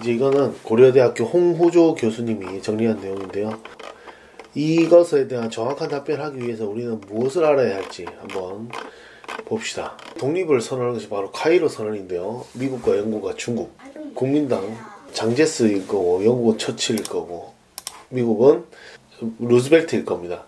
이제 이거는 고려대학교 홍후조 교수님이 정리한 내용인데요. 이것에 대한 정확한 답변을 하기 위해서 우리는 무엇을 알아야 할지 한번 봅시다. 독립을 선언한 것이 바로 카이로 선언인데요. 미국과 영국과 중국, 국민당 장제스일 거고 영국은 처칠일 거고 미국은 루즈벨트일 겁니다.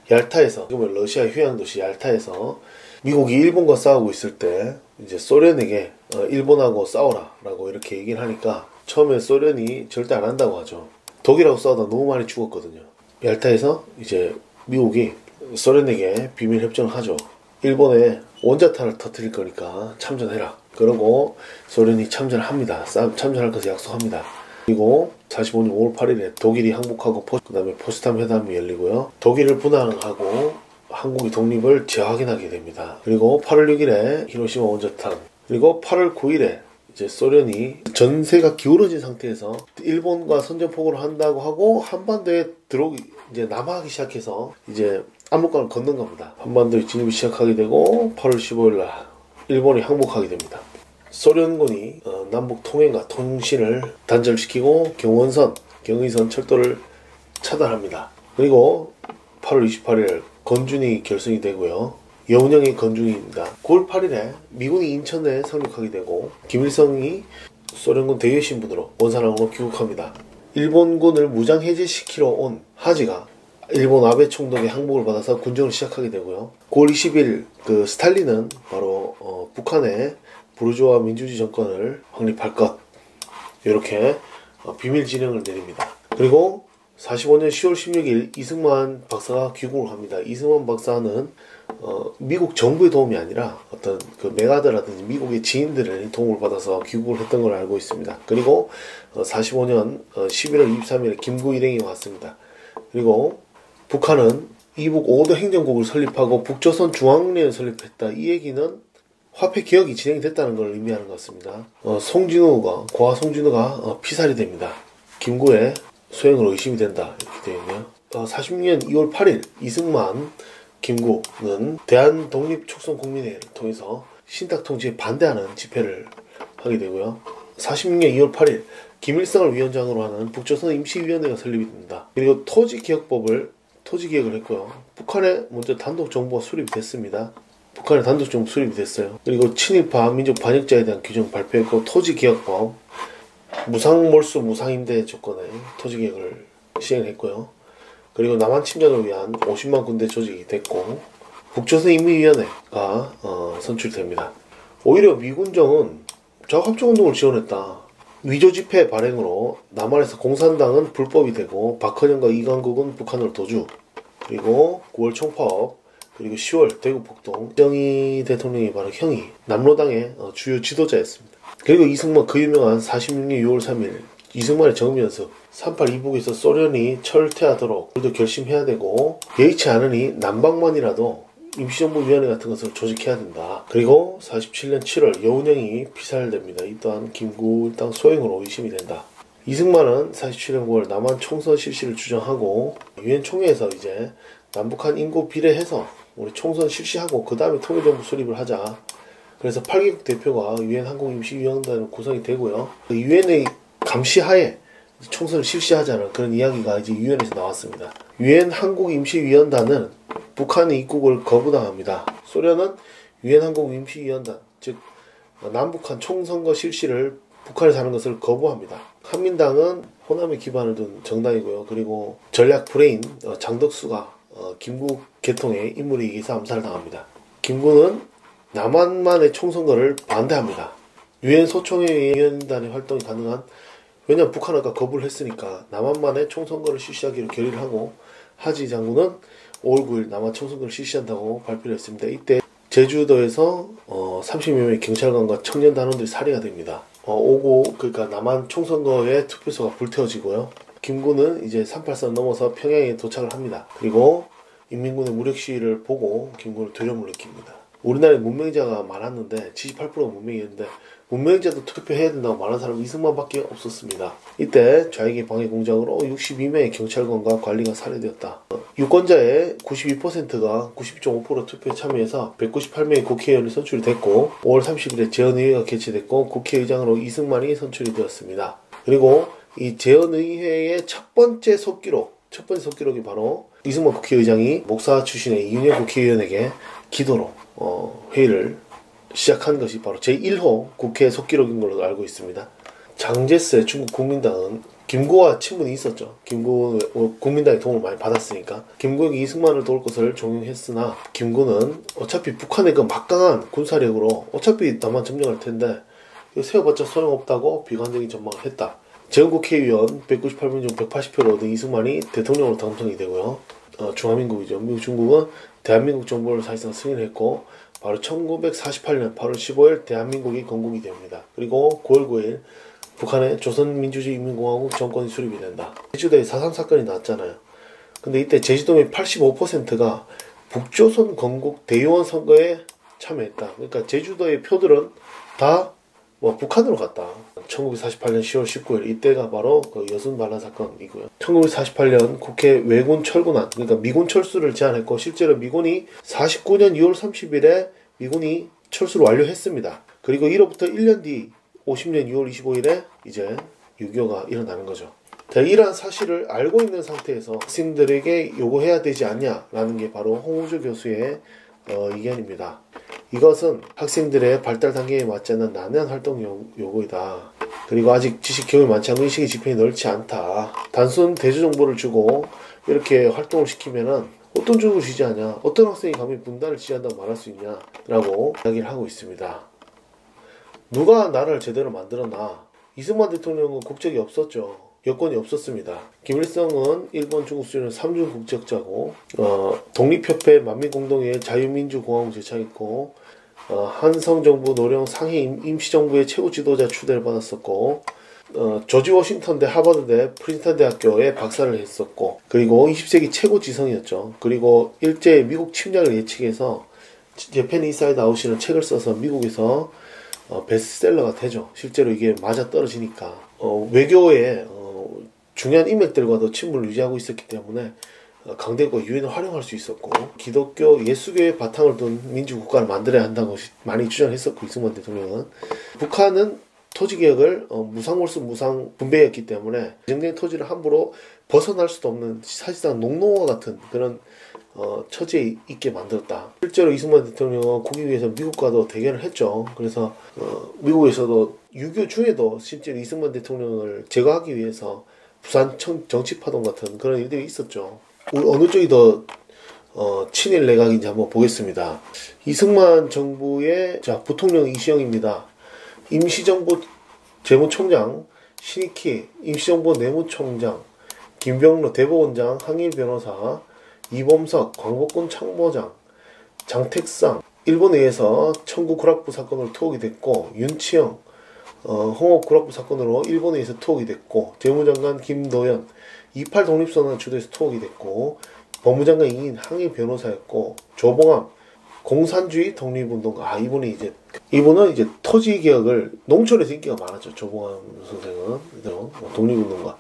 얄타에서, 지금 러시아 휴양 도시 얄타에서 미국이 일본과 싸우고 있을 때 이제 소련에게 일본하고 싸워라 라고 이렇게 얘기를 하니까 처음에 소련이 절대 안 한다고 하죠. 독일하고 싸우다 너무 많이 죽었거든요. 얄타에서 이제 미국이 소련에게 비밀 협정을 하죠. 일본에 원자탄을 터뜨릴 거니까 참전해라. 그러고 소련이 참전을 합니다. 참전할 것을 약속합니다. 그리고 45년 5월 8일에 독일이 항복하고 그 다음에 포츠담 회담이 열리고요. 독일을 분할하고 한국의 독립을 재확인하게 됩니다. 그리고 8월 6일에 히로시마 원자탄, 그리고 8월 9일에 이제 소련이 전세가 기울어진 상태에서 일본과 선전포고를 한다고 하고 한반도에 들어오기 이제 남하하기 시작해서 이제 압록강을 건넌 겁니다. 한반도에 진입이 시작하게 되고 8월 15일 날 일본이 항복하게 됩니다. 소련군이 남북 통행과 통신을 단절시키고 경의선 철도를 차단합니다. 그리고 8월 28일 건준이 결성이 되고요. 여운형의 건준입니다. 9월 8일에 미군이 인천에 상륙하게 되고 김일성이 소련군 대위 신분으로 원산항으로 귀국합니다. 일본군을 무장 해제시키러 온 하지가 일본 아베 총독의 항복을 받아서 군정을 시작하게 되고요. 9월 20일 스탈린은 바로 북한의 부르주아 민주주의 정권을 확립할 것, 이렇게 비밀 지령을 내립니다. 그리고 45년 10월 16일 이승만 박사가 귀국을 합니다. 이승만 박사는 미국 정부의 도움이 아니라 어떤 메가드라든지 미국의 지인들의 도움을 받아서 귀국을 했던 걸 알고 있습니다. 그리고 45년 11월 23일에 김구 일행이 왔습니다. 그리고 북한은 이북 5대 행정국을 설립하고 북조선 중앙은행을 설립했다. 이 얘기는 화폐 개혁이 진행이 됐다는 걸 의미하는 것 같습니다. 고아 송진우가 피살이 됩니다. 김구의 소행으로 의심이 된다, 이렇게 되어 있네요. 46년 2월 8일 이승만, 김구는 대한독립촉선국민회를 통해서 신탁 통치에 반대하는 집회를 하게 되고요. 46년 2월 8일 김일성을 위원장으로 하는 북조선 임시위원회가 설립이 됩니다. 그리고 토지개혁을 했고요. 북한에 먼저 단독정부가 수립이 됐습니다. 북한의 단독정부 수립이 됐어요. 그리고 친일파 민족 반역자에 대한 규정 발표했고, 토지개혁법, 무상몰수 무상임대 조건의 토지개혁을 시행했고요. 그리고 남한 침략을 위한 50만 군대 조직이 됐고, 북조선 인민위원회가 선출됩니다. 오히려 미군정은 적합적운동을 지원했다. 위조지폐 발행으로 남한에서 공산당은 불법이 되고 박헌영과 이강국은 북한으로 도주, 그리고 9월 총파업, 그리고 10월 대구폭동, 정의 대통령이 바로 형이 남로당의 주요 지도자였습니다. 그리고 이승만, 그 유명한 46년 6월 3일 이승만의 정면연습, 38 이북에서 소련이 철퇴하도록 우리도 결심해야 되고, 여의치 않으니 남방만이라도 임시정부위원회 같은 것을 조직해야 된다. 그리고 47년 7월 여운형이 피살됩니다. 이 또한 김구 일당 소행으로 의심이 된다. 이승만은 47년 9월 남한 총선 실시를 주장하고, 유엔 총회에서 이제 남북한 인구 비례해서 우리 총선 실시하고 그 다음에 통일정부 수립을 하자. 그래서 8개국 대표가 유엔 항공임시위원단으로 구성이 되고요. 유엔의 감시하에 총선을 실시하자는 그런 이야기가 이제 유엔에서 나왔습니다. 유엔 항공임시위원단은 북한의 입국을 거부당합니다. 소련은 유엔 항공임시위원단, 즉 남북한 총선거 실시를 북한에서 하는 것을 거부합니다. 한민당은 호남에 기반을 둔 정당이고요. 그리고 전략 브레인 장덕수가 김구 개통의 인물에 의해서 암살을 당합니다. 김구는 남한만의 총선거를 반대합니다. 유엔 소총회 위원단의 활동이 가능한, 왜냐하면 북한은 아까 거부를 했으니까 남한만의 총선거를 실시하기로 결의를 하고, 하지 장군은 5월 9일 남한 총선거를 실시한다고 발표를 했습니다. 이때 제주도에서 30여 명의 경찰관과 청년 단원들이 살해가 됩니다. 그러니까 남한 총선거의 투표소가 불태워지고요. 김구는 이제 383을 넘어서 평양에 도착을 합니다. 그리고 인민군의 무력 시위를 보고 김구는 두려움을 느낍니다. 우리나라에 문명자가 많았는데 78%가 문명이었는데 문명자도 투표해야 된다고 말하는 사람은 이승만밖에 없었습니다. 이때 좌익의 방해 공작으로 62명의 경찰관과 관리가 살해되었다. 유권자의 92%가 92.5% 투표에 참여해서 198명의 국회의원이 선출이 됐고, 5월 30일에 재헌의회가 개최됐고 국회의장으로 이승만이 선출이 되었습니다. 그리고 이 재헌의회의 첫 번째 속기록이 바로 이승만 국회의장이 목사 출신의 이윤영 국회의원에게 기도로 회의를 시작한 것이 바로 제1호 국회 속기록인 걸로 알고 있습니다. 장제스의 중국 국민당은 김구와 친분이 있었죠. 김구 국민당의 도움을 많이 받았으니까 김구에게 이승만을 도울 것을 종용했으나 김구는 어차피 북한의 그 막강한 군사력으로 어차피 남한 점령할 텐데 세워봤자 소용없다고 비관적인 전망을 했다. 재헌국회의원 198명 중 180표를 얻은 이승만이 대통령으로 당선이 되고요. 중화민국이죠. 미국 중국은 대한민국 정부를 사실상 승인했고 바로 1948년 8월 15일 대한민국이 건국이 됩니다. 그리고 9월 9일 북한의 조선민주주의인민공화국 정권이 수립이 된다. 제주도에 4.3 사건이 났잖아요. 근데 이때 제주도민 85%가 북조선 건국 대의원 선거에 참여했다. 그러니까 제주도의 표들은 다 북한으로 갔다. 1948년 10월 19일 이때가 바로 그 여순 반란 사건이고요. 1948년 국회 외군 철군안, 그러니까 미군 철수를 제안했고 실제로 미군이 49년 2월 30일에 미군이 철수를 완료했습니다. 그리고 이로부터 1년 뒤 50년 2월 25일에 이제 6.25가 일어나는 거죠. 자, 이러한 사실을 알고 있는 상태에서 학생들에게 요구해야 되지 않냐라는 게 바로 홍우조 교수의 의견입니다. 이것은 학생들의 발달 단계에 맞지 않는 난해한 활동 요구이다. 그리고 아직 지식 교육이 많지 않고 의식의 지평이 넓지 않다. 단순 대조 정보를 주고 이렇게 활동을 시키면은 어떤 쪽을 지지하냐, 어떤 학생이 감히 분단을 지지한다고 말할 수 있냐 라고 이야기를 하고 있습니다. 누가 나라를 제대로 만들었나? 이승만 대통령은 국적이 없었죠. 여권이 없었습니다. 김일성은 일본, 중국 수준의 3중 국적자고 독립협회 만민공동회의 자유민주공화국 제창했고 한성정부 노령 상해 임시정부의 최고 지도자 추대를 받았었고 조지 워싱턴대 하버드대 프린스턴 대학교에 박사를 했었고 그리고 20세기 최고 지성이었죠. 그리고 일제의 미국 침략을 예측해서 재팬 인사이드 아웃이라는 책을 써서 미국에서 베스트셀러가 되죠. 실제로 이게 맞아 떨어지니까 외교에 중요한 인맥들과도 친분을 유지하고 있었기 때문에 강대국과 유엔을 활용할 수 있었고 기독교 예수교의 바탕을 둔 민주국가를 만들어야 한다고 많이 주장했었고 이승만 대통령은 북한은 토지개혁을 무상몰수 무상 분배했기 때문에 정된 토지를 함부로 벗어날 수도 없는 사실상 농노와 같은 그런 처지에 있게 만들었다. 실제로 이승만 대통령은 국익 위해서 미국과도 대결을 했죠. 그래서 미국에서도 6.25 중에도 실제로 이승만 대통령을 제거하기 위해서 부산 정치파동 같은 그런 일들이 있었죠. 어느 쪽이 더 친일 내각인지 한번 보겠습니다. 이승만 정부의 부통령 이시영입니다. 임시정부 재무총장 신익희, 임시정부 내무총장 김병로 대법원장 항일 변호사 이범석 광복군 참모장 장택상 일본에서 청구 구락부 사건으로 투옥이 됐고 윤치영 홍옥 구락부 사건으로 일본에서 투옥이 됐고 재무장관 김도연 28 독립선언 주도해서 투옥이 됐고 법무장관인 항일 변호사였고 조봉암 공산주의 독립운동가 이분은 이제 토지개혁을 농촌에서 인기가 많았죠. 조봉암 선생은 독립운동가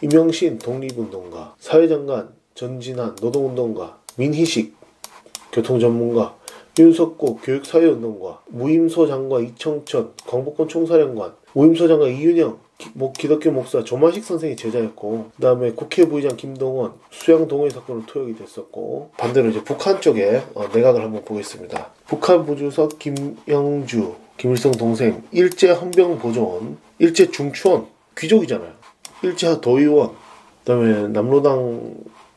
이명신 독립운동가 사회장관 전진한 노동운동가 민희식 교통전문가 윤석구 교육사회운동가 무임소 장관 이청천 광복군 총사령관 무임소 장관 이윤영 기독교 목사 조만식 선생이 제자였고 그 다음에 국회부의장 김동원 수양동해 사건으로 투역이 됐었고 반대로 이제 북한 쪽에 내각을 한번 보겠습니다. 북한 부주석 김영주 김일성 동생 일제 헌병보조원 일제 중추원 귀족이잖아요. 일제 도의원 그 다음에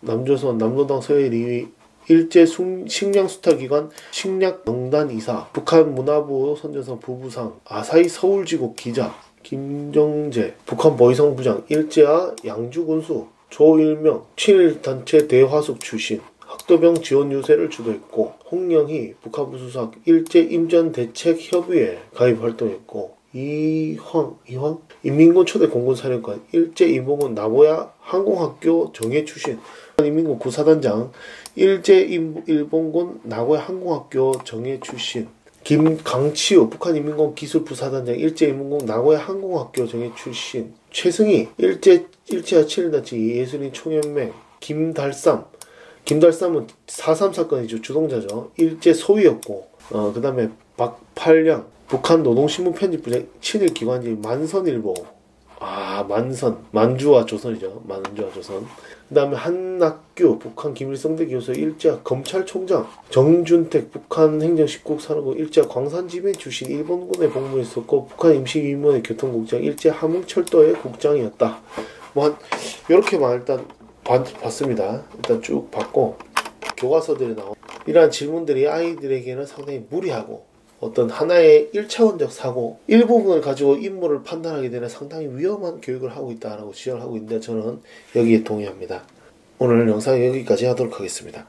남조선 남로당 서해리 일제 식량수탈기관 식량농단 이사 북한 문화부 선전성 부부상 아사히 서울지국 기자 김정재 북한 보위성 부장 일제와 양주군수 조일명 친일단체 대화숙 출신 학도병 지원 유세를 주도했고 홍영희 북한부 수석 일제 임전대책협의회 가입 활동했고 이황 인민군 초대 공군사령관 일제 인민군 나고야 항공학교 정예 출신 인민군 구사단장 일제 일본군 나고야 항공학교 정예 출신 김강치우 북한인민군 기술부사단장 일제인민군 나고야 항공학교 정예 출신 최승희 일제와 친일단체 예술인 총연맹 김달삼은 4.3 사건이죠. 주동자죠. 일제 소위였고 그 다음에 박팔량 북한 노동신문 편집부장 친일기관지 만선일보 만주와 조선이죠. 만주와 조선. 그 다음에 한낙규, 북한 김일성대 교수 일제학 검찰총장, 정준택, 북한 행정십국 산하고 일제학 광산지배 출신 일본군에 복무했었고, 북한 임시위문회 교통국장, 일제 함흥철도의 국장이었다. 요렇게만 일단 봤습니다. 일단 쭉 봤고, 교과서들이 나온 이러한 질문들이 아이들에게는 상당히 무리하고, 어떤 하나의 1차원적 사고, 일부분을 가지고 인물을 판단하게 되는 상당히 위험한 교육을 하고 있다라고 지적을 하고 있는데 저는 여기에 동의합니다. 오늘 영상 여기까지 하도록 하겠습니다.